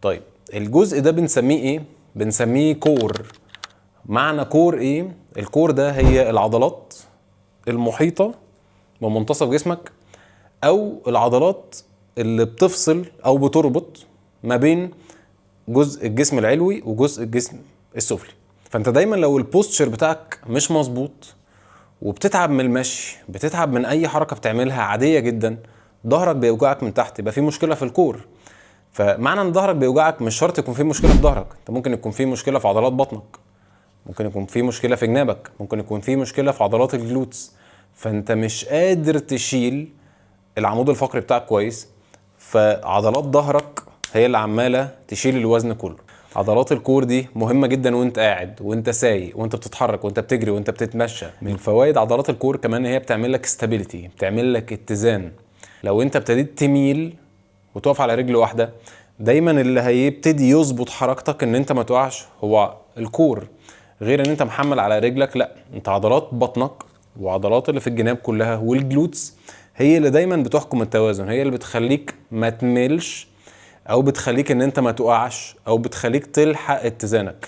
طيب الجزء ده بنسميه ايه؟ بنسميه كور. معنى كور ايه؟ الكور ده هي العضلات المحيطة بمنتصف جسمك، او العضلات اللي بتفصل او بتربط ما بين جزء الجسم العلوي وجزء الجسم السفلي. فانت دايما لو البوستشر بتاعك مش مظبوط وبتتعب من المشي، بتتعب من اي حركة بتعملها عادية جدا، ظهرك بيوجعك من تحت، يبقى في مشكلة في الكور. فمعنى ان ظهرك بيوجعك مش شرط يكون في مشكلة في ظهرك، انت ممكن يكون في مشكلة في عضلات بطنك، ممكن يكون في مشكلة في جنابك، ممكن يكون في مشكلة في عضلات الجلوتس، فانت مش قادر تشيل العمود الفقري بتاعك كويس، فعضلات ظهرك هي اللي عمالة تشيل الوزن كله. عضلات الكور دي مهمة جدا وانت قاعد وانت سايق وانت بتتحرك وانت بتجري وانت بتتمشى. من فوائد عضلات الكور كمان هي بتعمل لك استابيليتي، بتعمل لك اتزان. لو انت ابتديت تميل وتقف على رجل واحدة، دايما اللي هيبتدي يظبط حركتك ان انت ما تقعش هو الكور، غير ان انت محمل على رجلك. لا، انت عضلات بطنك وعضلات اللي في الجناب كلها والجلوتس هي اللي دايما بتحكم التوازن، هي اللي بتخليك ما تملش او بتخليك ان انت ما تقعش او بتخليك تلحق اتزانك.